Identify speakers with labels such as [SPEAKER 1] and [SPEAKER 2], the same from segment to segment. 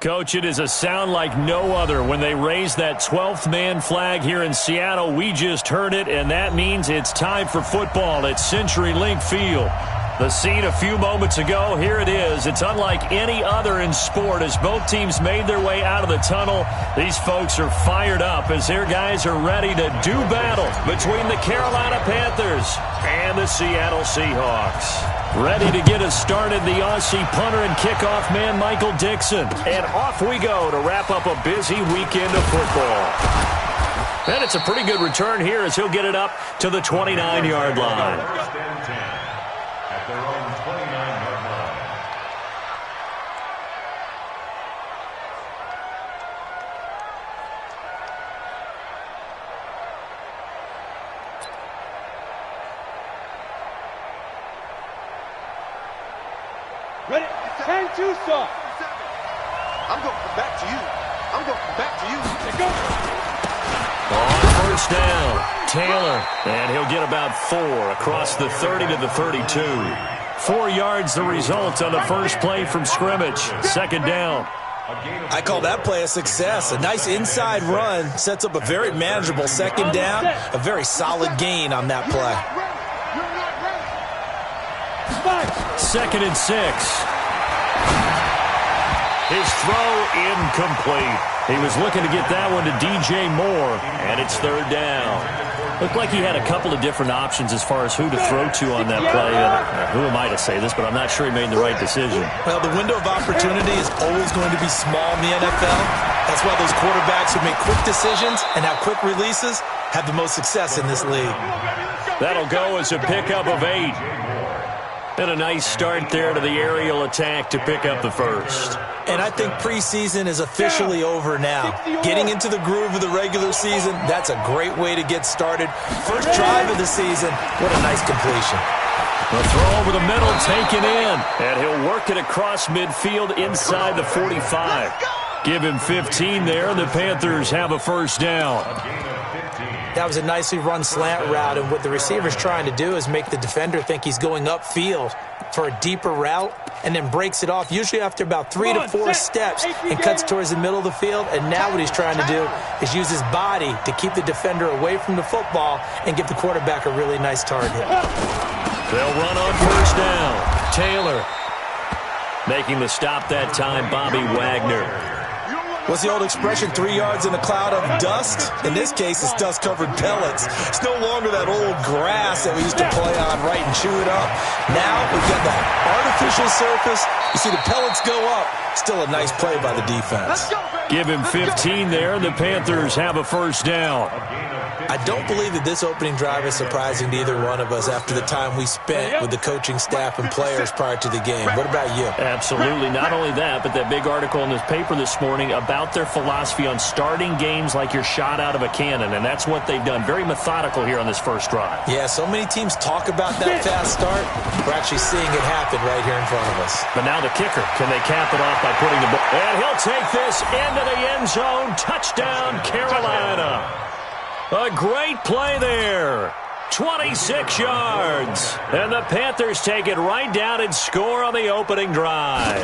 [SPEAKER 1] Coach, it is a sound like no other when they raise that 12th man flag here in Seattle. We just heard it, and that means it's time for football at CenturyLink Field. The scene a few moments ago, here it is. It's unlike any other in sport as both teams made their way out of the tunnel. These folks are fired up as their guys are ready to do battle between the Carolina Panthers and the Seattle Seahawks. Ready to get us started, the Aussie punter and kickoff man, Michael Dixon. And off we go to wrap up a busy weekend of football. And it's a pretty good return here as he'll get it up to the 29-yard line.
[SPEAKER 2] Ready? 10 2 stop.
[SPEAKER 3] I'm going to come back to you. I'm going to come back to you.
[SPEAKER 2] Let's go.
[SPEAKER 1] On first down, Taylor. And he'll get about 4 across the 30 to the 32. 4 yards the result on the first play from scrimmage. Second down.
[SPEAKER 4] I call that play a success. A nice inside run sets up a very manageable second down. A very solid gain on that play.
[SPEAKER 1] 2nd and 6. His throw incomplete. He was looking to get that one to DJ Moore, and it's 3rd down. Looked like he had a couple of different options as far as who to throw to on that play. Who am I to say this, but I'm not sure he made the right decision.
[SPEAKER 4] Well, the window of opportunity is always going to be small in the NFL. That's why those quarterbacks who make quick decisions and have quick releases have the most success in this league.
[SPEAKER 1] That'll go as a pickup of 8. And a nice start there to the aerial attack to pick up the first.
[SPEAKER 4] And I think preseason is officially over now. Getting into the groove of the regular season, that's a great way to get started. First drive of the season, what a nice completion.
[SPEAKER 1] The throw over the middle, taken in. And he'll work it across midfield inside the 45. Give him 15 there, and the Panthers have a first down.
[SPEAKER 5] That was a nicely run slant route, and what the receiver's trying to do is make the defender think he's going upfield for a deeper route and then breaks it off, usually after about 3 to 4 steps, and cuts towards the middle of the field. And now what he's trying to do is use his body to keep the defender away from the football and give the quarterback a really nice target.
[SPEAKER 1] They'll run on first down. Taylor making the stop that time, Bobby Wagner.
[SPEAKER 4] What's the old expression, 3 yards in a cloud of dust? In this case, it's dust-covered pellets. It's no longer that old grass that we used to play on, right, and chew it up. Now we've got the artificial surface. You see the pellets go up. Still a nice play by the defense.
[SPEAKER 1] Give him 15 there, and the Panthers have a first down.
[SPEAKER 5] I don't believe that this opening drive is surprising to either one of us after the time we spent with the coaching staff and players prior to the game. What about you?
[SPEAKER 1] Absolutely. Not only that, but that big article in this paper this morning about their philosophy on starting games like you're shot out of a cannon, and that's what they've done. Very methodical here on this first drive.
[SPEAKER 5] Yeah, so many teams talk about that fast start. We're actually seeing it happen right here in front of us.
[SPEAKER 1] But now the kicker. Can they cap it off by putting the ball? And he'll take this into the end zone. Touchdown, Carolina. A great play there. 26 yards. And the Panthers take it right down and score on the opening drive.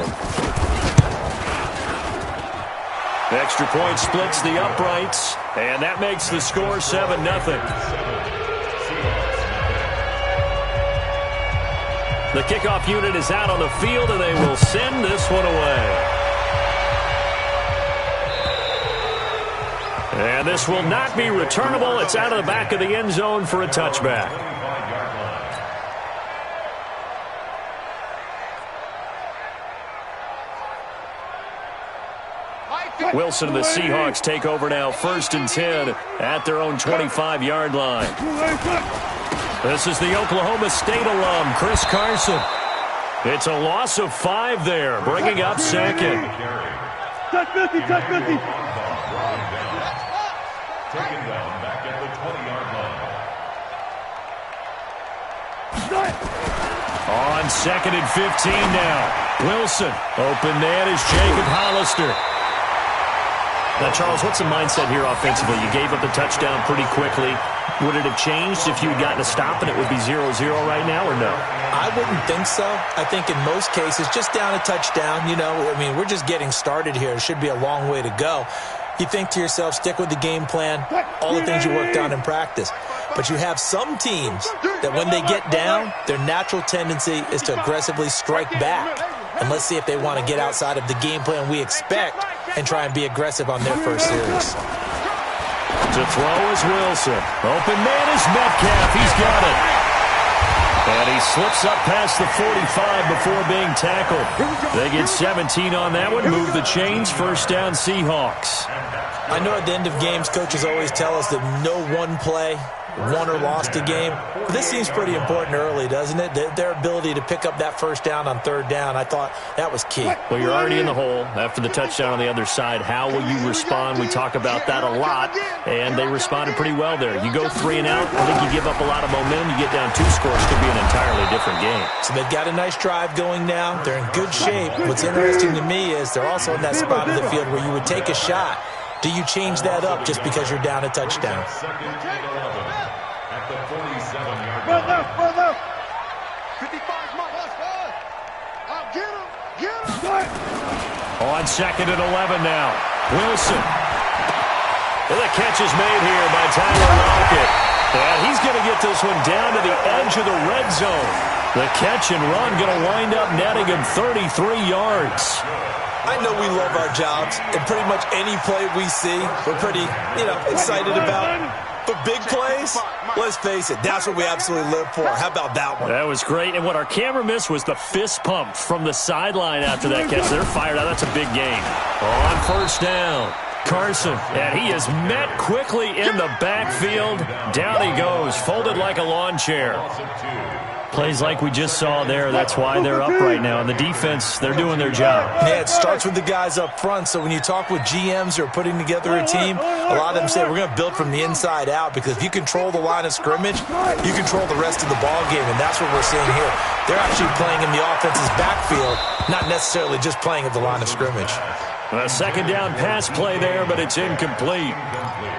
[SPEAKER 1] Extra point splits the uprights, and that makes the score 7-0. The kickoff unit is out on the field, and they will send this one away. And this will not be returnable. It's out of the back of the end zone for a touchback. Wilson and the Seahawks take over now, 1st and 10 at their own 25-yard line. This is the Oklahoma State alum, Chris Carson. It's a loss of 5 there, bringing up 2nd.
[SPEAKER 2] Touch 50, touch 50.
[SPEAKER 6] Taken down back at the 20-yard line.
[SPEAKER 1] On 2nd and 15 now. Wilson, open man is Jacob Hollister. Now, Charles, what's the mindset here offensively? You gave up the touchdown pretty quickly. Would it have changed if you had gotten a stop and it would be 0-0 right now, or no?
[SPEAKER 5] I wouldn't think so. I think in most cases, just down a touchdown, we're just getting started here. It should be a long way to go. You think to yourself, stick with the game plan, all the things you worked on in practice. But you have some teams that when they get down, their natural tendency is to aggressively strike back. And let's see if they want to get outside of the game plan we expect and try and be aggressive on their first series.
[SPEAKER 1] To throw is Wilson. Open man is Metcalf. He's got it. And he slips up past the 45 before being tackled. They get 17 on that one. Move the chains. First down, Seahawks.
[SPEAKER 5] I know at the end of games, coaches always tell us that no one play won or lost a game. But this seems pretty important early, doesn't it? Their ability to pick up that first down on third down, I thought that was key.
[SPEAKER 1] Well, you're already in the hole after the touchdown on the other side. How will you respond? We talk about that a lot, and they responded pretty well there. You go 3 and out, I think you give up a lot of momentum. You get down 2 scores, could be an entirely different game.
[SPEAKER 5] So they've got a nice drive going now. They're in good shape. What's interesting to me is they're also in that spot of the field where you would take a shot. Do you change that up just because you're down a touchdown?
[SPEAKER 6] At the 47-yard
[SPEAKER 2] Run
[SPEAKER 6] line.
[SPEAKER 2] left, run left.
[SPEAKER 3] 55's mine. I'll get him.
[SPEAKER 1] On second and 11 now. Wilson. And the catch is made here by Tyler Lockett. And he's going to get this one down to the edge of the red zone. The catch and run going to wind up netting him 33 yards.
[SPEAKER 4] I know we love our jobs, and pretty much any play we see, we're pretty, excited about. But big plays, let's face it, that's what we absolutely live for. How about that one?
[SPEAKER 1] That was great. And what our camera missed was the fist pump from the sideline after that catch. They're fired out. That's a big game. On first down, Carson. And he is met quickly in the backfield. Down he goes, folded like a lawn chair. Plays like we just saw there. That's why they're up right now. And the defense, they're doing their job.
[SPEAKER 5] Yeah, it starts with the guys up front. So when you talk with GMs who are putting together a team, a lot of them say we're going to build from the inside out, because if you control the line of scrimmage, you control the rest of the ball game, and that's what we're seeing here. They're actually playing in the offense's backfield, not necessarily just playing at the line of scrimmage.
[SPEAKER 1] A second down pass play there, but it's incomplete.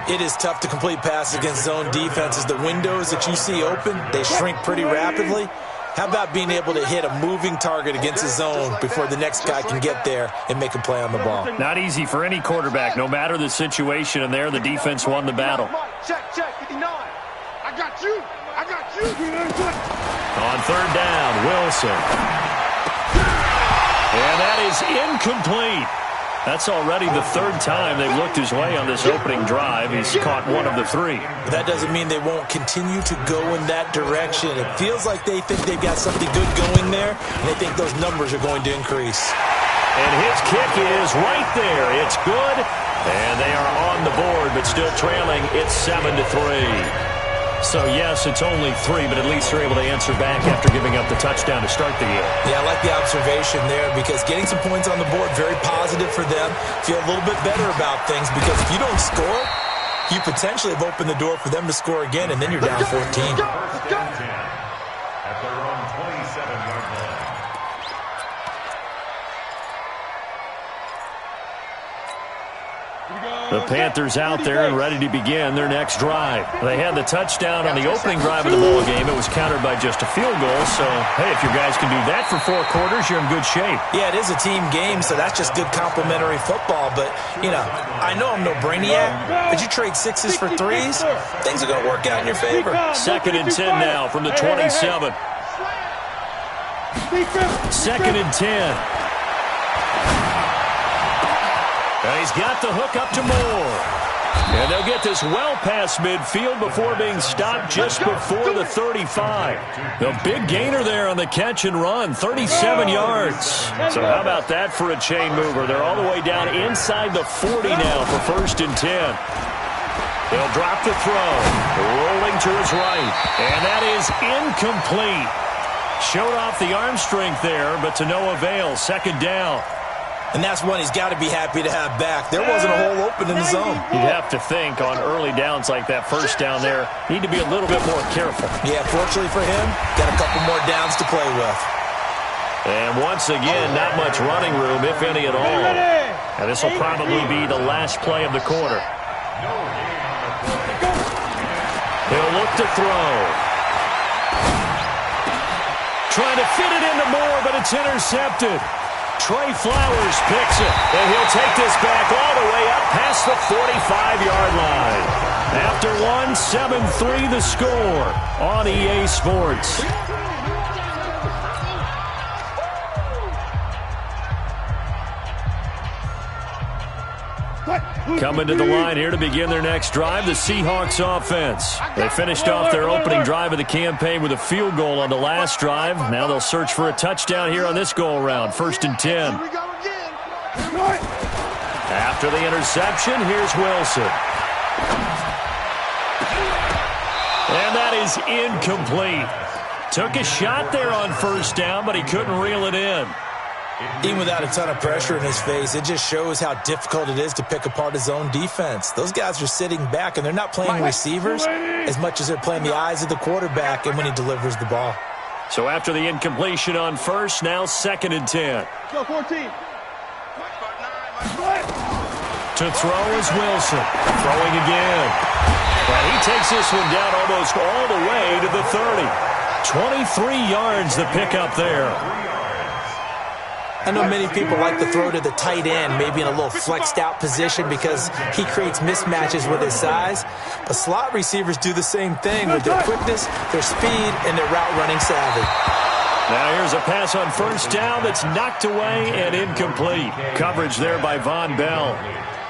[SPEAKER 5] It is tough to complete passes against zone defenses. The windows that you see open, they shrink pretty rapidly. How about being able to hit a moving target against a zone before the next guy can get there and make a play on the ball?
[SPEAKER 1] Not easy for any quarterback, no matter the situation, and there the defense won the battle.
[SPEAKER 3] Check, 59. I got you.
[SPEAKER 1] On third down, Wilson. And that is incomplete. That's already the third time they've looked his way on this opening drive. He's caught one of the 3.
[SPEAKER 5] But that doesn't mean they won't continue to go in that direction. It feels like they think they've got something good going there, and they think those numbers are going to increase.
[SPEAKER 1] And his kick is right there. It's good, and they are on the board, but still trailing. It's 7-3. So, yes, it's only 3, but at least they're able to answer back after giving up the touchdown to start the game.
[SPEAKER 5] Yeah, I like the observation there, because getting some points on the board, very positive for them. Feel a little bit better about things, because if you don't score, you potentially have opened the door for them to score again, and then you're down 14.
[SPEAKER 6] At their own 27-yard line.
[SPEAKER 1] The Panthers out there and ready to begin their next drive. They had the touchdown on the opening drive of the ball game. It was countered by just a field goal. So, hey, if your guys can do that for 4 quarters, you're in good shape.
[SPEAKER 5] Yeah, it is a team game, so that's just good complimentary football. But, I know I'm no brainiac, but you trade 6s for 3s, things are going to work out in your favor.
[SPEAKER 1] Second and 10 now from the 27. Second and 10. And he's got the hook up to Moore. And they'll get this well past midfield before being stopped just before the 35. The big gainer there on the catch and run, 37 yards. So how about that for a chain mover? They're all the way down inside the 40 now for first and 10. He'll drop the throw, rolling to his right. And that is incomplete. Showed off the arm strength there, but to no avail. Second down.
[SPEAKER 5] And that's one he's got to be happy to have back. There wasn't a hole open in the zone.
[SPEAKER 1] You'd have to think on early downs like that first down there, need to be a little bit more careful.
[SPEAKER 5] Yeah, fortunately for him, got a couple more downs to play with.
[SPEAKER 1] And once again, not much running room, if any at all. And this will probably be the last play of the quarter. He'll look to throw. Trying to fit it into Moore, but it's intercepted. Trey Flowers picks it, and he'll take this back all the way up past the 45-yard line. After one, 7-3 the score on EA Sports. Coming to the line here to begin their next drive, the Seahawks offense. They finished off their opening drive of the campaign with a field goal on the last drive. Now they'll search for a touchdown here on this go-around. 1st and 10. After the interception, here's Wilson. And that is incomplete. Took a shot there on 1st down, but he couldn't reel it in.
[SPEAKER 4] Even without a ton of pressure in his face, it just shows how difficult it is to pick apart his own defense. Those guys are sitting back, and they're not playing receivers as much as they're playing the eyes of the quarterback and when he delivers the ball.
[SPEAKER 1] So after the incompletion on 1st, now 2nd and 10.
[SPEAKER 2] Go 14.
[SPEAKER 1] To throw is Wilson. Throwing again. And he takes this one down almost all the way to the 30. 23 yards the pickup there.
[SPEAKER 5] I know many people like to throw to the tight end, maybe in a little flexed out position because he creates mismatches with his size. But slot receivers do the same thing with their quickness, their speed, and their route running savvy.
[SPEAKER 1] Now here's a pass on 1st down that's knocked away and incomplete. Coverage there by Von Bell.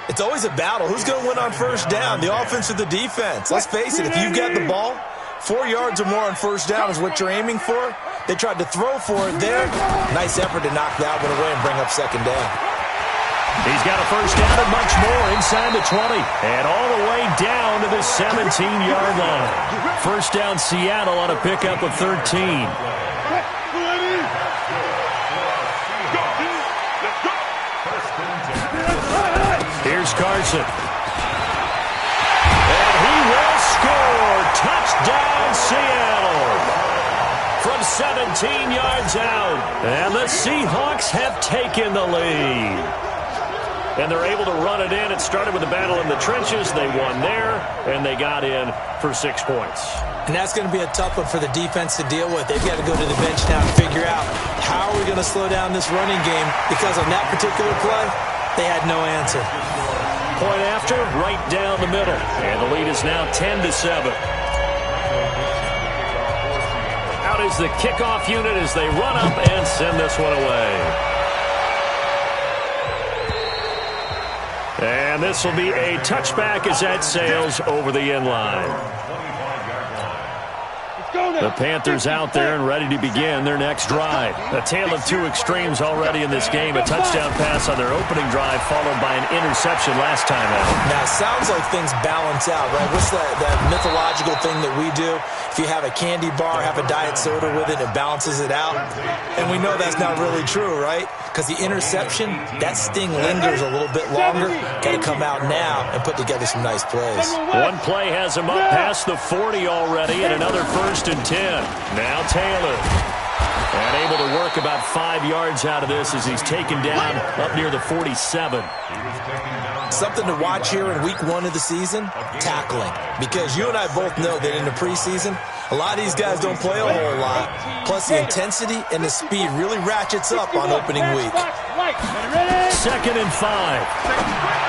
[SPEAKER 4] It's always a battle. Who's going to win on 1st down, the offense or the defense? Let's face it, if you've got the ball, 4 yards or more on 1st down is what you're aiming for. They tried to throw for it there. Nice effort to knock that one away and bring up 2nd down.
[SPEAKER 1] He's got a 1st down and much more inside the 20. And all the way down to the 17-yard line. 1st down Seattle on a pickup of 13. Here's Carson. And he will score. Touchdown, Seattle. From 17 yards out. And the Seahawks have taken the lead. And they're able to run it in. It started with a battle in the trenches. They won there, and they got in for 6 points.
[SPEAKER 5] And that's going to be a tough one for the defense to deal with. They've got to go to the bench now and figure out how are we going to slow down this running game, because on that particular play, they had no answer.
[SPEAKER 1] Point after, right down the middle. And the lead is now 10-7. Out is the kickoff unit as they run up and send this one away. And this will be a touchback as that sails over the end line. The Panthers out there and ready to begin their next drive. A tale of two extremes already in this game. A touchdown pass on their opening drive followed by an interception last time out.
[SPEAKER 4] Now, it sounds like things balance out, right? What's that mythological thing that we do? If you have a candy bar, have a diet soda with it, it balances it out. And we know that's not really true, right? Because the interception, that sting lingers a little bit longer. Got to come out now and put together some nice plays.
[SPEAKER 1] One play has him up past the 40 already, and another 1st and 10. Now Taylor. And able to work about 5 yards out of this as he's taken down up near the 47.
[SPEAKER 4] Something to watch here in week 1 of the season, tackling. Because you and I both know that in the preseason, a lot of these guys don't play a whole lot. Plus the intensity and the speed really ratchets up on opening week.
[SPEAKER 1] 2nd and 5.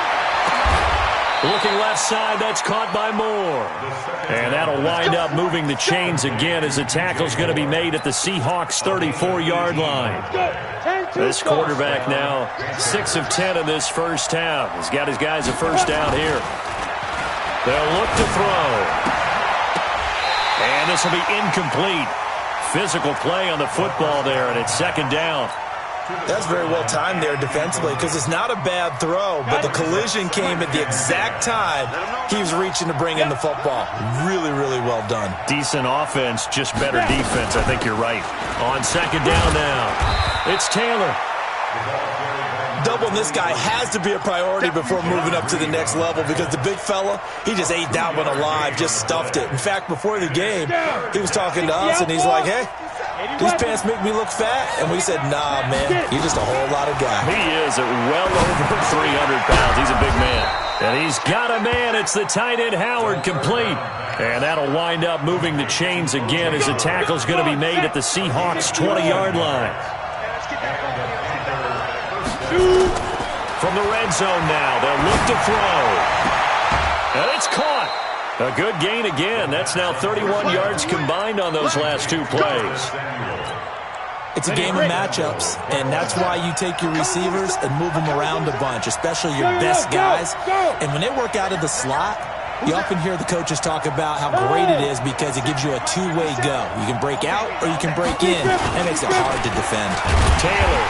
[SPEAKER 1] Looking left side, that's caught by Moore. And that'll wind up moving the chains again as the tackle's going to be made at the Seahawks' 34-yard line. This quarterback now 6 of 10 in this first half. He's got his guys a 1st down here. They'll look to throw. And this will be incomplete. Physical play on the football there, and it's 2nd down.
[SPEAKER 4] That's very well timed there defensively because it's not a bad throw, but the collision came at the exact time he was reaching to bring in the football. Really, really well done.
[SPEAKER 1] Decent offense, just better defense. I think you're right. On 2nd down now, it's Taylor.
[SPEAKER 4] Doubling this guy has to be a priority before moving up to the next level because the big fella, he just ate that one alive, just stuffed it. In fact, before the game, he was talking to us, and he's like, hey, these pants make me look fat. And we said, nah, man, you're just a whole lot of guy.
[SPEAKER 1] He is at well over 300 pounds. He's a big man. And he's got a man. It's the tight end, Howard, complete. And that'll wind up moving the chains again as the tackle's going to be made at the Seahawks' 20-yard line. From the red zone now, they'll look to throw. And it's caught. A good gain again. That's now 31 yards combined on those last two plays.
[SPEAKER 4] It's a game of matchups, and that's why you take your receivers and move them around a bunch, especially your best guys. And when they work out of the slot, you often hear the coaches talk about how great it is because it gives you a two-way go. You can break out or you can break in. That makes it hard to defend.
[SPEAKER 1] Taylor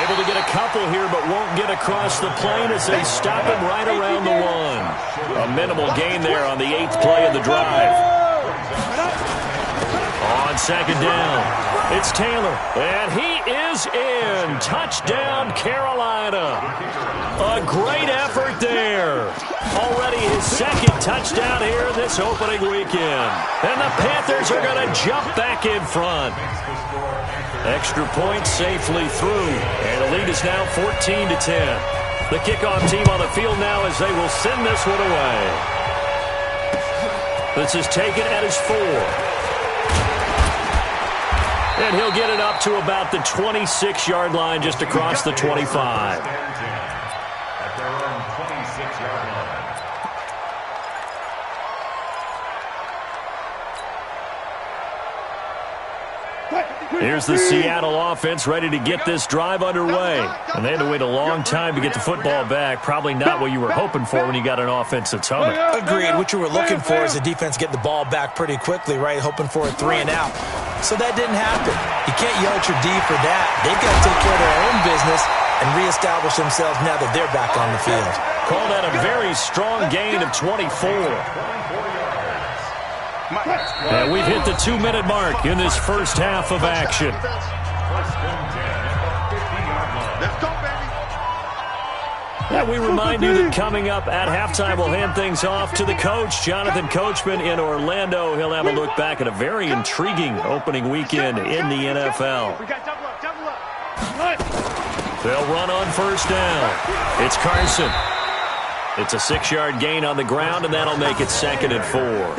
[SPEAKER 1] able to get a couple here, but won't get across the plane as they stop him right around the one. A minimal gain there on the 8th play of the drive. On second down, it's Taylor, and he is in. Touchdown, Carolina. A great effort there. Already his second touchdown here this opening weekend. And the Panthers are going to jump back in front. Extra point safely through, and the lead is now 14-10. The kickoff team on the field now as they will send this one away. This is taken at his 4. And he'll get it up to about the 26-yard line, just across the 25.
[SPEAKER 6] At their own 26-yard line.
[SPEAKER 1] Here's the Seattle offense ready to get this drive underway. And they had to wait a long time to get the football back. Probably not what you were hoping for when you got an offense that's humming.
[SPEAKER 4] Agreed. What you were looking for is the defense getting the ball back pretty quickly, right? Hoping for a 3 and out. So that didn't happen. You can't yell at your D for that. They've got to take care of their own business and reestablish themselves now that they're back on the field.
[SPEAKER 1] Call that a very strong gain of 24. And we've hit the 2-minute mark in this first half of action. And we remind you that coming up at halftime, we'll hand things off to the coach, Jonathan Coachman in Orlando. He'll have a look back at a very intriguing opening weekend in the NFL. They'll run on first down. It's Carson. It's a 6-yard gain on the ground, and that'll make it 2nd and 4.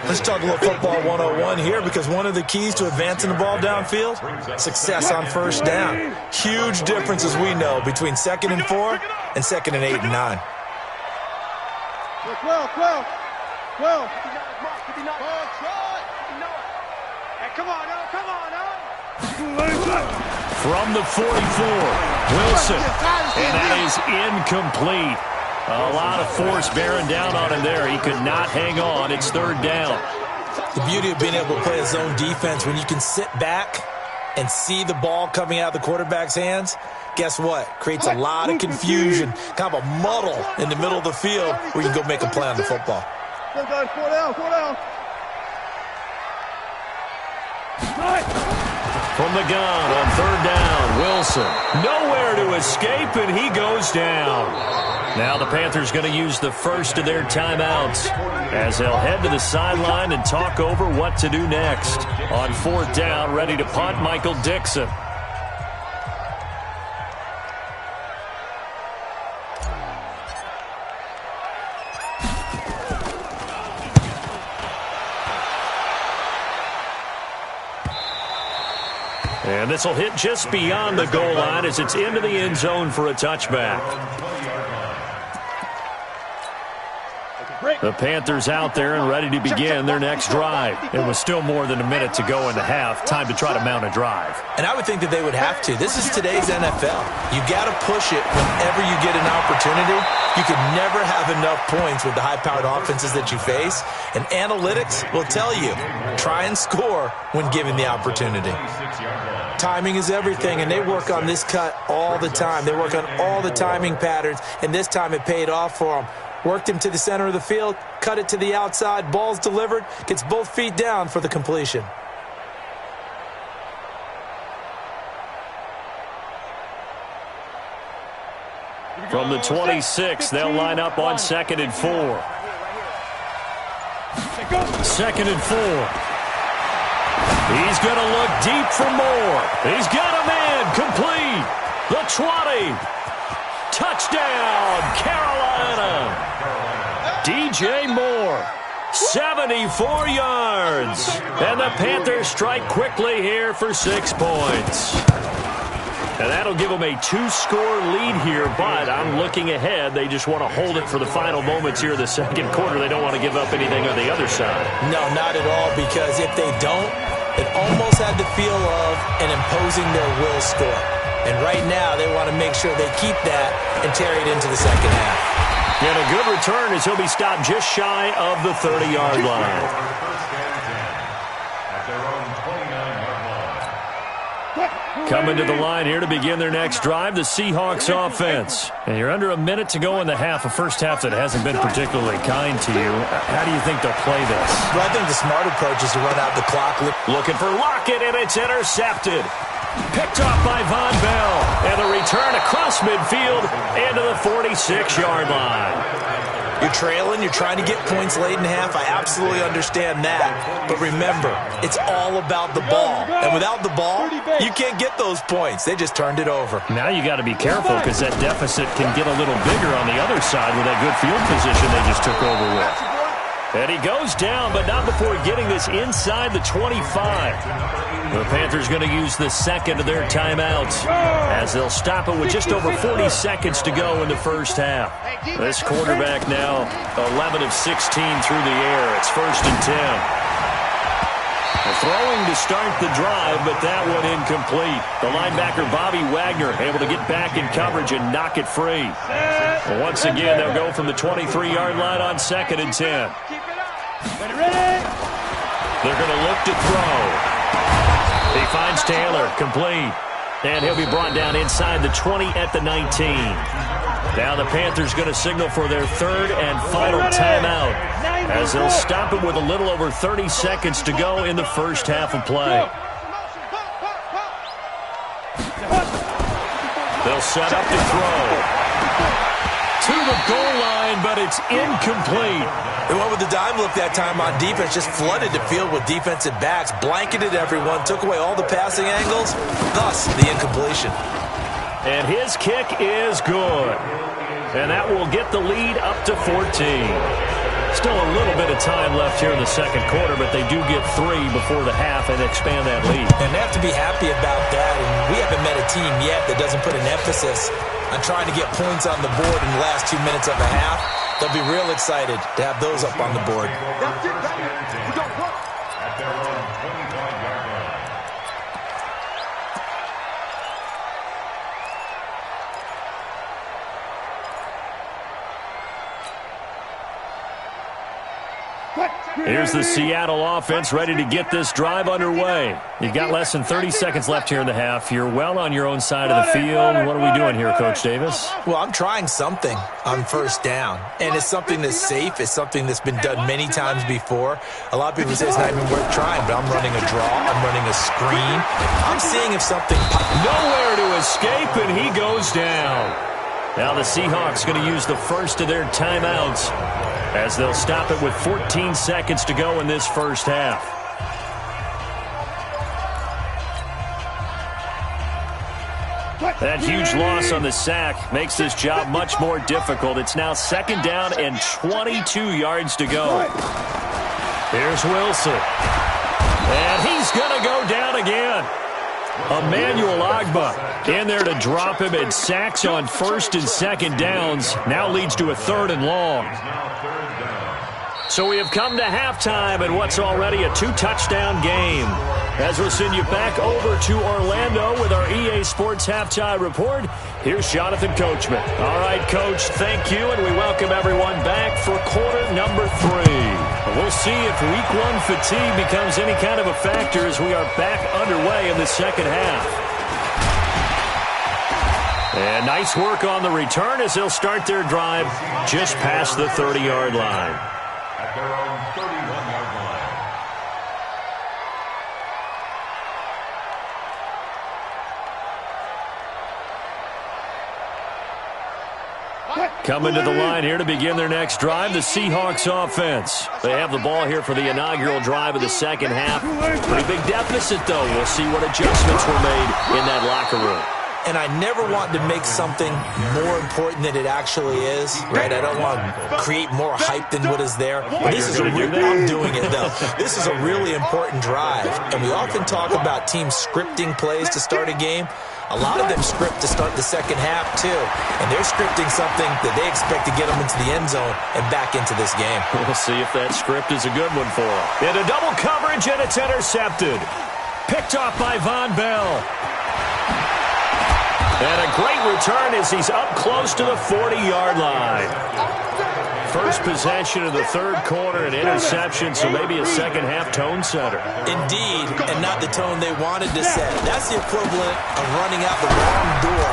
[SPEAKER 4] Let's talk a little football 101 here, because one of the keys to advancing the ball downfield, success on first down. Huge difference, as we know, between 2nd and 4 and 2nd and 8 and 9.
[SPEAKER 2] 12. Come on,
[SPEAKER 1] From the 44, Wilson, and that is incomplete. A lot of force bearing down on him there. He could not hang on. It's 3rd down.
[SPEAKER 4] The beauty of being able to play a zone defense, when you can sit back and see the ball coming out of the quarterback's hands, guess what? Creates a lot of confusion, kind of a muddle in the middle of the field where you can go make a play on the football.
[SPEAKER 2] 4 down.
[SPEAKER 1] From the gun on 3rd down, Wilson. Nowhere to escape, and he goes down. Now the Panthers going to use the first of their timeouts as they'll head to the sideline and talk over what to do next. On 4th down, ready to punt, Michael Dixon. And this will hit just beyond the goal line as it's into the end zone for a touchback. The Panthers out there and ready to begin their next drive. It was still more than a minute to go in the half. Time to try to mount a drive.
[SPEAKER 4] And I would think that they would have to. This is today's NFL. You got to push it whenever you get an opportunity. You can never have enough points with the high-powered offenses that you face. And analytics will tell you, try and score when given the opportunity. Timing is everything, and they work on this cut all the time. They work on all the timing patterns, and this time it paid off for them. Worked him to the center of the field, cut it to the outside, ball's delivered, gets both feet down for the completion.
[SPEAKER 1] From the 26, they'll line up on 2nd and 4. 2nd and 4. He's going to look deep for more. He's got a man complete. The 20. Touchdown, Carolina. DJ Moore, 74 yards. And the Panthers strike quickly here for 6 points. And that'll give them a 2-score lead here, but I'm looking ahead. They just want to hold it for the final moments here in the second quarter. They don't want to give up anything on the other side.
[SPEAKER 5] No, not at all, because if they don't, it almost had the feel of an imposing their will score. And right now, they want to make sure they keep that and carry it into the second half.
[SPEAKER 1] And a good return as he'll be stopped just shy of the 30-yard line. Coming to the line here to begin their next drive, the Seahawks offense. And you're under a minute to go in the half, a first half that hasn't been particularly kind to you. How do you think they'll play this?
[SPEAKER 5] Well, I think the smart approach is to run out the clock.
[SPEAKER 1] Looking for Lockett, and it's intercepted. Picked off by Von Bell. And the return across midfield into the 46-yard line.
[SPEAKER 5] You're trailing, you're trying to get points late in half. I absolutely understand that. But remember, it's all about the ball. And without the ball, you can't get those points. They just turned it over.
[SPEAKER 1] Now you got to be careful because that deficit can get a little bigger on the other side with that good field position they just took over with. And he goes down, but not before getting this inside the 25. The Panthers going to use the second of their timeouts as they'll stop it with just over 40 seconds to go in the first half. This quarterback now 11 of 16 through the air. It's 1st and 10. Throwing to start the drive, but that one incomplete. The linebacker, Bobby Wagner, able to get back in coverage and knock it free. Well, once again, they'll go from the 23-yard line on 2nd and 10. They're going to look to throw. He finds Taylor, complete. And he'll be brought down inside the 20 at the 19. Now the Panthers going to signal for their 3rd and final timeout as they'll stop it with a little over 30 seconds to go in the first half of play. They'll set up to throw. To the goal line, but it's incomplete.
[SPEAKER 5] They went with the dime look that time on defense, just flooded the field with defensive backs, blanketed everyone, took away all the passing angles, thus the incompletion.
[SPEAKER 1] And his kick is good. And that will get the lead up to 14. Still a little bit of time left here in the second quarter, but they do get 3 before the half and expand that lead.
[SPEAKER 5] And they have to be happy about that. And we haven't met a team yet that doesn't put an emphasis on trying to get points on the board in the last 2 minutes of the half. They'll be real excited to have those up on the board.
[SPEAKER 3] That's it, baby. We don't work.
[SPEAKER 6] At their own 25-yard line.
[SPEAKER 1] Here's the Seattle offense ready to get this drive underway. You've got less than 30 seconds left here in the half. You're well on your own side of the field. What are we doing here, Coach Davis?
[SPEAKER 5] Well, I'm trying something on 1st down, and it's something that's safe. It's something that's been done many times before. A lot of people say it's not even worth trying, but I'm running a draw. I'm running a screen. I'm seeing if something
[SPEAKER 1] nowhere to escape, and he goes down. Now the Seahawks going to use the first of their timeouts as they'll stop it with 14 seconds to go in this first half. That huge loss on the sack makes this job much more difficult. It's now 2nd down and 22 yards to go. Here's Wilson. And he's going to go down again. Emmanuel Ogbah in there to drop him, and sacks on 1st and 2nd downs now leads to a 3rd and long. So we have come to halftime in what's already a 2-touchdown game. As we'll send you back over to Orlando with our EA Sports Halftime Report, here's Jonathan Coachman. All right, Coach, thank you, and we welcome everyone back for quarter number 3. We'll see if week 1 fatigue becomes any kind of a factor as we are back underway in the second half. And nice work on the return as they'll start their drive just past the 30-yard line.
[SPEAKER 6] At their own 31-yard line.
[SPEAKER 1] Coming to the line here to begin their next drive, the Seahawks offense. They have the ball here for the inaugural drive of the second half. Pretty big deficit, though. We'll see what adjustments were made in that locker room.
[SPEAKER 5] And I never want to make something more important than it actually is, right? I don't want to create more hype than what is there. But this is I'm doing it, though. This is a really important drive. And we often talk about teams scripting plays to start a game. A lot of them script to start the second half, too. And they're scripting something that they expect to get them into the end zone and back into this game.
[SPEAKER 1] We'll see if that script is a good one for them. Into double coverage, and it's intercepted. Picked off by Von Bell. And a great return as he's up close to the 40-yard line. First possession of the third quarter, an interception, so maybe a second-half tone setter.
[SPEAKER 5] Indeed, and not the tone they wanted to set. That's the equivalent of running out the wrong door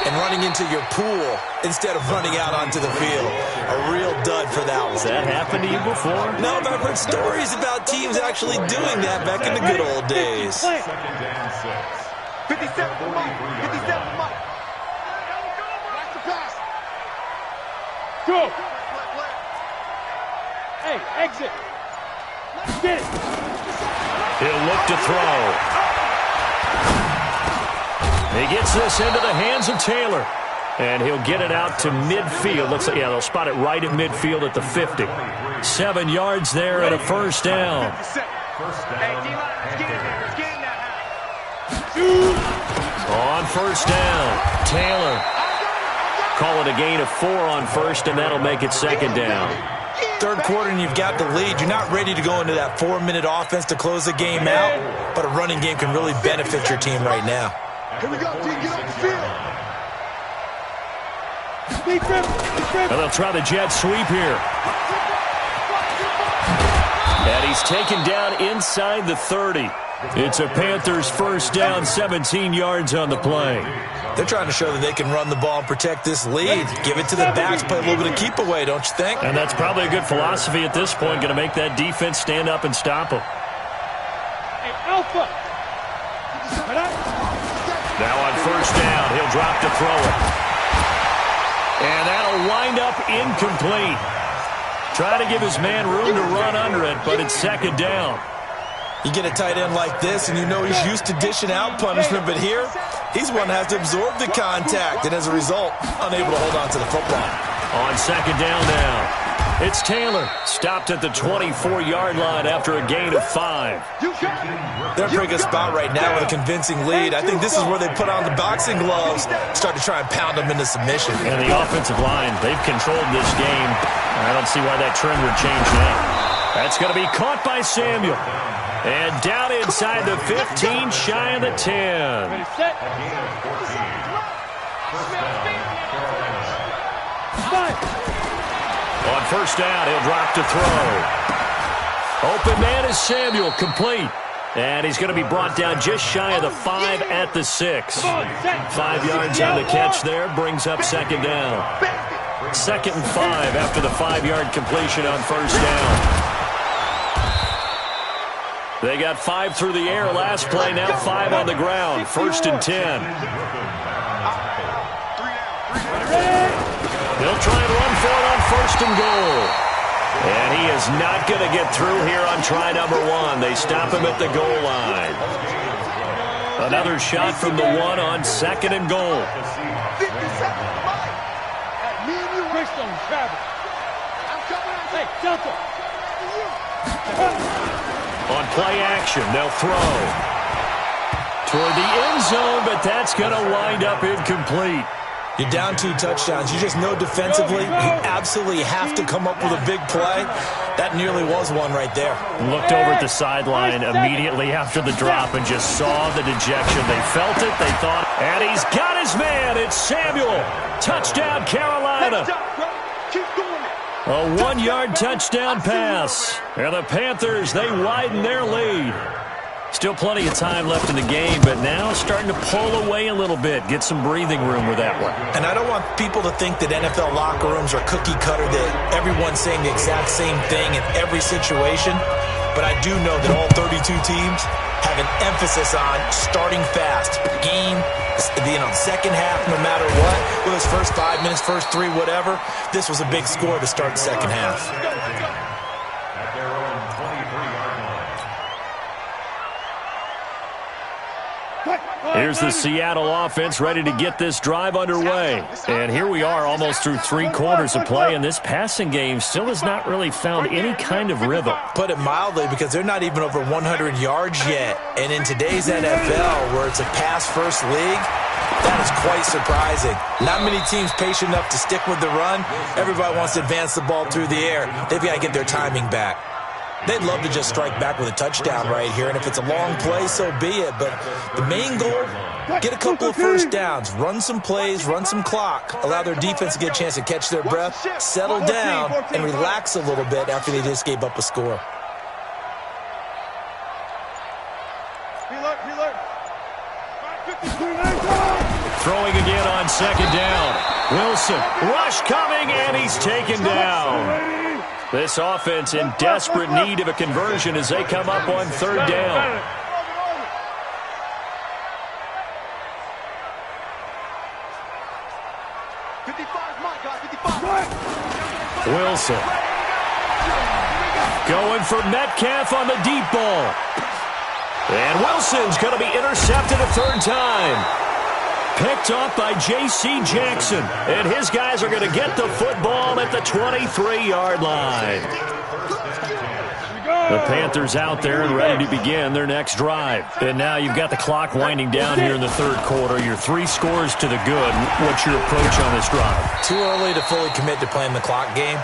[SPEAKER 5] and running into your pool instead of running out onto the field. A real dud for that one.
[SPEAKER 1] Has that happened to you before?
[SPEAKER 5] No, but I've heard stories about teams actually doing that back in the good old days.
[SPEAKER 3] 57 for Mike. 57 for Mike.
[SPEAKER 2] Watch the pass. Go. Hey, exit. Let's get it.
[SPEAKER 1] He'll look to throw. He gets this into the hands of Taylor. And he'll get it out to midfield. Looks like, yeah, they'll spot it right at midfield at the 50. 7 yards there and a first down. On first down, Taylor. Call it a gain of 4 on first, and that'll make it second down.
[SPEAKER 5] Third quarter and you've got the lead. You're not ready to go into that 4-minute offense to close the game out, but a running game can really benefit your team right now.
[SPEAKER 2] Here we go, team. Get off the field.
[SPEAKER 1] And they'll try the jet sweep here. And he's taken down inside the 30. It's a Panthers first down, 17 yards on the play.
[SPEAKER 5] They're trying to show that they can run the ball and protect this lead. Give it to the backs, play a little bit of keep away, don't you think?
[SPEAKER 1] And that's probably a good philosophy at this point, going to make that defense stand up and stop them.
[SPEAKER 2] Hey, Alpha.
[SPEAKER 1] Now on first down, he'll drop to throw it. And that'll wind up incomplete. Trying to give his man room to run under it, but it's second down.
[SPEAKER 5] You get a tight end like this, and you know he's used to dishing out punishment, but here, he's one that has to absorb the contact, and as a result, unable to hold on to the football.
[SPEAKER 1] On second down now, it's Taylor. Stopped at the 24-yard line after a gain of 5.
[SPEAKER 5] They're in a pretty good spot right now with a convincing lead. I think this is where they put on the boxing gloves, start to try and pound them into submission.
[SPEAKER 1] And the offensive line, they've controlled this game. I don't see why that trend would change now. That's going to be caught by Samuel. And down inside the 15, shy of the 10.
[SPEAKER 2] Ready, set.
[SPEAKER 1] On first down, he'll drop to throw. Open man is Samuel, complete. And he's going to be brought down just shy of the 5 at the 6. 5 yards on the catch there, brings up second down. 2nd and 5 after the 5-yard completion on first down. They got 5 through the air last play, now 5 on the ground. 1st and 10. They'll try and run for it on 1st and goal. And he is not going to get through here on try number 1. They stop him at the goal line. Another shot from the 1 on 2nd and goal.
[SPEAKER 2] Hey, Delta.
[SPEAKER 1] On play action, they'll throw toward the end zone, but that's going to wind up incomplete.
[SPEAKER 5] You're down 2 touchdowns. You just know defensively you absolutely have to come up with a big play. That nearly was one right there.
[SPEAKER 1] Looked over at the sideline immediately after the drop and just saw the dejection. They felt it, they thought, and he's got his man. It's Samuel. Touchdown, Carolina. A 1-yard touchdown pass. And the Panthers, they widen their lead. Still plenty of time left in the game, but now starting to pull away a little bit. Get some breathing room with that one.
[SPEAKER 5] And I don't want people to think that NFL locker rooms are cookie cutter, that everyone's saying the exact same thing in every situation.
[SPEAKER 4] but I do know that all 32 teams have an emphasis on starting fast. Game, second half, no matter what, whether it's first 5 minutes, first 3, whatever, this was a big score to start the second half.
[SPEAKER 6] At their own 23-yard line.
[SPEAKER 1] Here's the Seattle offense ready to get this drive underway. And here we are almost through 3 quarters of play, and this passing game still has not really found any kind of rhythm.
[SPEAKER 5] Put it mildly, because they're not even over 100 yards yet. And in today's NFL, where it's a pass-first league, that is quite surprising. Not many teams patient enough to stick with the run. Everybody wants to advance the ball through the air. They've got to get their timing back. They'd love to just strike back with a touchdown right here, and if it's a long play, so be it. But the main goal, get a couple of first downs, run some plays, run some clock, allow their defense to get a chance to catch their breath, settle down, and relax a little bit after they just gave up a score.
[SPEAKER 1] Throwing again on second down. Wilson, rush coming, and he's taken down. This offense in desperate need of a conversion as they come up on third down. Wilson. Going for Metcalf on the deep ball. And Wilson's going to be intercepted a third time. Picked off by J.C. Jackson. And his guys are going to get the football at the 23-yard line. The Panthers out there and ready to begin their next drive. And now you've got the clock winding down here in the third quarter. You're 3 scores to the good. What's your approach on this drive?
[SPEAKER 5] Too early to fully commit to playing the clock game.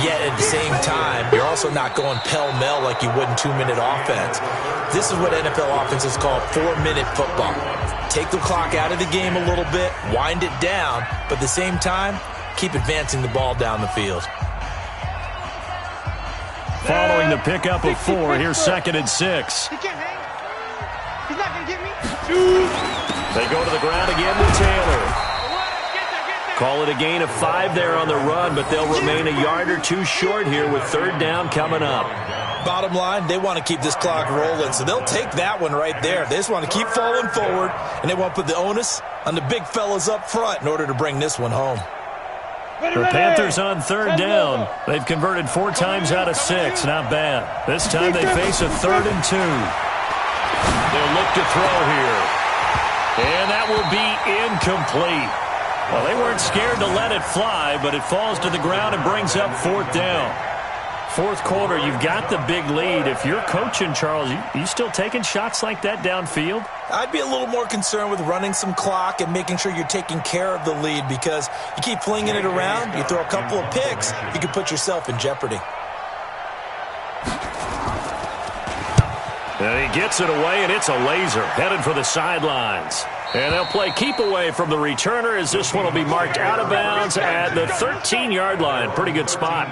[SPEAKER 5] Yet at the same time, you're also not going pell-mell like you would in 2-minute offense. This is what NFL offenses call 4-minute football. Take the clock out of the game a little bit, wind it down, but at the same time, keep advancing the ball down the field.
[SPEAKER 1] Following the pickup of 4, here's 2nd and 6.
[SPEAKER 2] He can't hang. He's not going to get me.
[SPEAKER 1] They go to the ground again to Taylor. Call it a gain of 5 there on the run, but they'll remain a yard or 2 short here with third down coming up.
[SPEAKER 4] Bottom line, they want to keep this clock rolling, so they'll take that one right there. They just want to keep falling forward, and they want to put the onus on the big fellas up front in order to bring this one home.
[SPEAKER 1] The Panthers on third down. They've converted 4 times out of 6. Not bad. This time they face a 3rd and 2. They'll look to throw here. And that will be incomplete. Well, they weren't scared to let it fly, but it falls to the ground and brings up 4th down. Fourth quarter, you've got the big lead. If you're coaching, Charles, you still taking shots like that downfield?
[SPEAKER 4] I'd be a little more concerned with running some clock and making sure you're taking care of the lead, because you keep flinging it around, you throw a couple of picks, you can put yourself in jeopardy.
[SPEAKER 1] And he gets it away, and it's a laser headed for the sidelines. And they'll play keep away from the returner as this one will be marked out of bounds at the 13-yard line. Pretty good spot.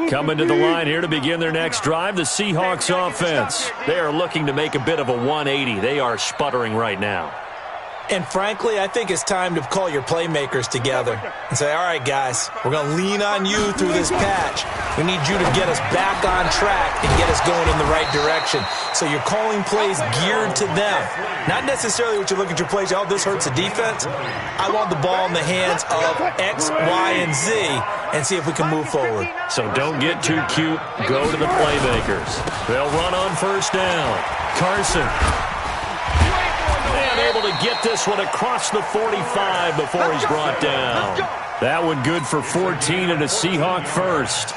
[SPEAKER 1] Coming to the line here to begin their next drive, the Seahawks offense. They are looking to make a bit of a 180. They are sputtering right now.
[SPEAKER 5] And frankly, I think it's time to call your playmakers together and say, all right, guys, we're going to lean on you through this patch. We need you to get us back on track and get us going in the right direction. So you're calling plays geared to them. Not necessarily what you look at your plays, oh, this hurts the defense. I want the ball in the hands of X, Y, and Z and see if we can move forward.
[SPEAKER 1] So don't get too cute. Go to the playmakers. They'll run on first down. Carson. And able to get this one across the 45 before he's brought down. That one good for 14 and a Seahawk first.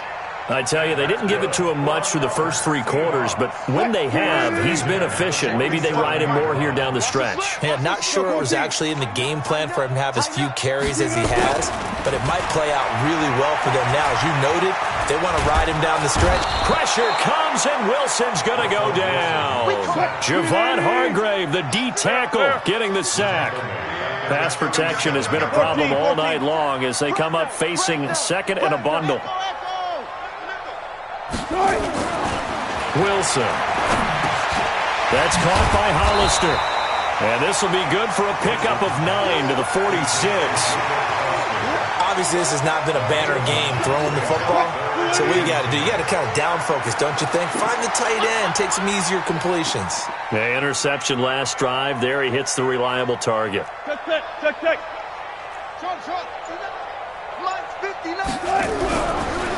[SPEAKER 1] I tell you, they didn't give it to him much through the first 3 quarters, but when they have, he's been efficient. Maybe they ride him more here down the stretch.
[SPEAKER 5] Yeah, not sure it was actually in the game plan for him to have as few carries as he has, but it might play out really well for them now. As you noted, they want to ride him down the stretch.
[SPEAKER 1] Pressure comes, and Wilson's going to go down. Javon Hargrave, the D tackle, getting the sack. Pass protection has been a problem all night long as they come up facing second and a bundle. Wilson. That's caught by Hollister. And this will be good for a pickup of 9 to the 46.
[SPEAKER 5] Obviously, this has not been a banner game throwing the football. So what you got to do, you got to kind of down focus, don't you think? Find the tight end, take some easier completions.
[SPEAKER 1] The interception last drive. There he hits the reliable target.
[SPEAKER 2] Check. Short. Mine's 59.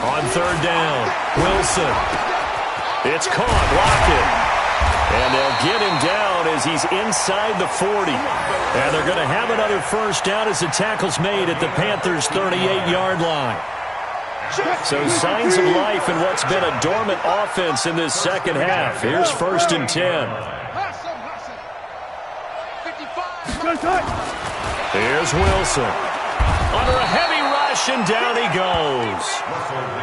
[SPEAKER 1] On third down, Wilson. It's caught, lock it. And they'll get him down as he's inside the 40. And they're going to have another first down as the tackle's made at the Panthers' 38-yard line. So signs of life in what's been a dormant offense in this second half. Here's 1st and 10. Here's Wilson. Under a heavy rush, and down he goes.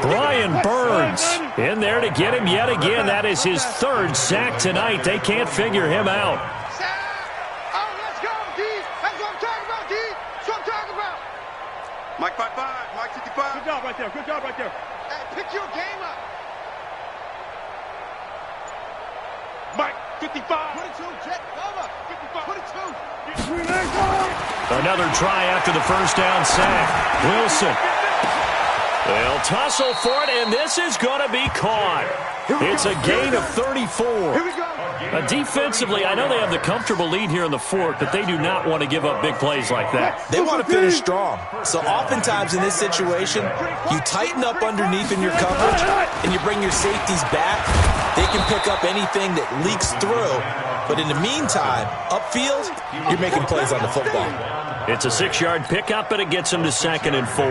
[SPEAKER 1] Brian Burns in there to get him yet again. That is his 3rd sack tonight. They can't figure him out.
[SPEAKER 2] Let's go, D. That's what I'm talking about, D. That's what I'm talking about.
[SPEAKER 3] Mike 55, Mike 55.
[SPEAKER 2] Good job right there. Hey, pick your game up. Mike 55. 22, Jet, over. 55. 22.
[SPEAKER 1] Another try after the first down sack. Wilson. They'll tussle for it, and this is going to be caught. It's a gain of 34.
[SPEAKER 2] Here we go.
[SPEAKER 1] Defensively, I know they have the comfortable lead here in the 4th, but they do not want to give up big plays like that.
[SPEAKER 5] They want to finish strong. So oftentimes in this situation, you tighten up underneath in your coverage, and you bring your safeties back. They can pick up anything that leaks through. But in the meantime, upfield, you're making plays on the football.
[SPEAKER 1] It's a 6-yard pickup, but it gets them to 2nd and 4.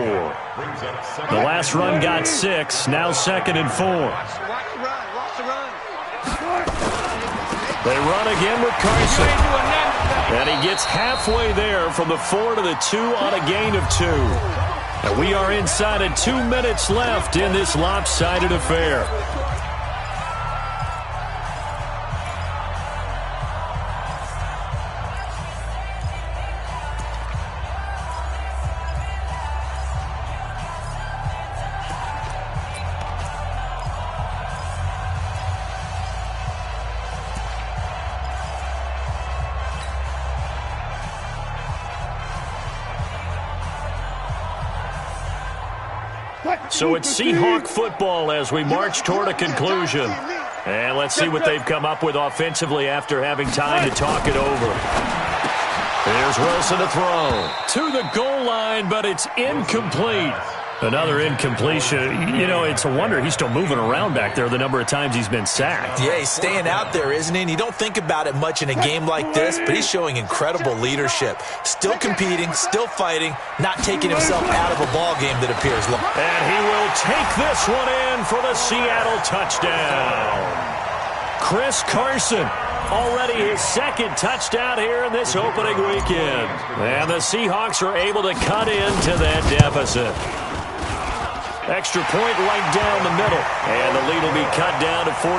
[SPEAKER 1] The last run got 6, now 2nd and 4.
[SPEAKER 2] Watch the run.
[SPEAKER 1] They run again with Carson. And he gets halfway there from the 4 to the 2 on a gain of 2. And we are inside of 2 minutes left in this lopsided affair. So it's Seahawk football as we march toward a conclusion. And let's see what they've come up with offensively after having time to talk it over. Here's Wilson to throw. To the goal line, but it's incomplete. Another incompletion. You know, it's a wonder he's still moving around back there the number of times he's been sacked.
[SPEAKER 5] Yeah, he's staying out there, isn't he? And you don't think about it much in a game like this, but he's showing incredible leadership. Still competing, still fighting, not taking himself out of a ball game that appears long.
[SPEAKER 1] And he will take this one in for the Seattle touchdown. Chris Carson, already his 2nd touchdown here in this opening weekend. And the Seahawks are able to cut into that deficit. Extra point right down the middle. And the lead will be cut down to 14.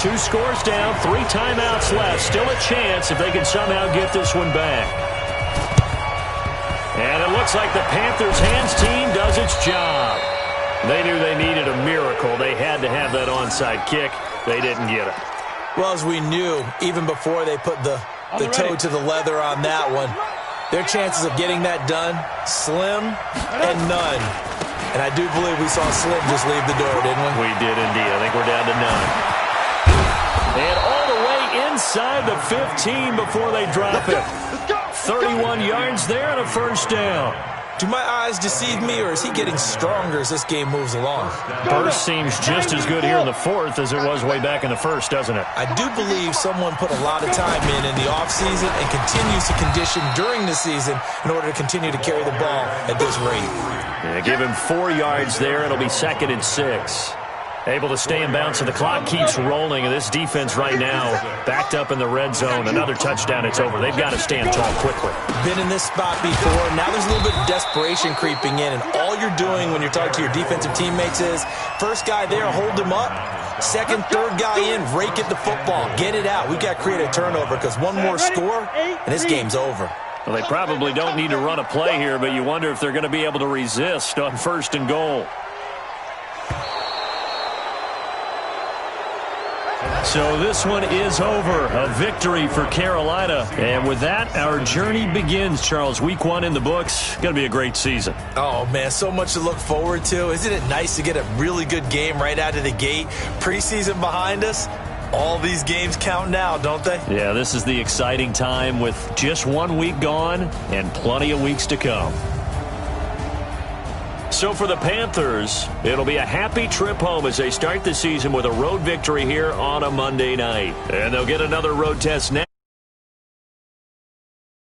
[SPEAKER 1] 2 scores down, 3 timeouts left. Still a chance if they can somehow get this one back. And it looks like the Panthers' hands team does its job. They knew they needed a miracle. They had to have that onside kick. They didn't get it.
[SPEAKER 5] Well, as we knew, even before they put the toe to the leather on that one, their chances of getting that done, slim and none. And I do believe we saw Slim just leave the door, didn't we?
[SPEAKER 1] We did indeed. I think we're down to none. And all the way inside the 15 before they drop it. 31 yards there and a first down.
[SPEAKER 5] Do my eyes deceive me, or is he getting stronger as this game moves along?
[SPEAKER 1] Burst seems just as good here in the 4th as it was way back in the 1st, doesn't it?
[SPEAKER 5] I do believe someone put a lot of time in the offseason and continues to condition during the season in order to continue to carry the ball at this rate.
[SPEAKER 1] Yeah, give him 4 yards there. It'll be 2nd and 6. Able to stay in bounds, and the clock keeps rolling. And this defense right now backed up in the red zone. Another touchdown, it's over. They've got to stand tall quickly.
[SPEAKER 5] Been in this spot before. Now there's a little bit of desperation creeping in. And all you're doing when you're talking to your defensive teammates is, first guy there, hold him up. Second, third guy in, rake at the football. Get it out. We've got to create a turnover because one more score, and this game's over.
[SPEAKER 1] Well, they probably don't need to run a play here, but you wonder if they're going to be able to resist on 1st and goal. So this one is over. A victory for Carolina. And with that, our journey begins, Charles. Week 1 in the books. Going to be a great season.
[SPEAKER 4] Oh, man, so much to look forward to. Isn't it nice to get a really good game right out of the gate? Preseason behind us. All these games count now, don't they?
[SPEAKER 1] Yeah, this is the exciting time with just 1 week gone and plenty of weeks to come. So for the Panthers, it'll be a happy trip home as they start the season with a road victory here on a Monday night. And they'll get another road test next.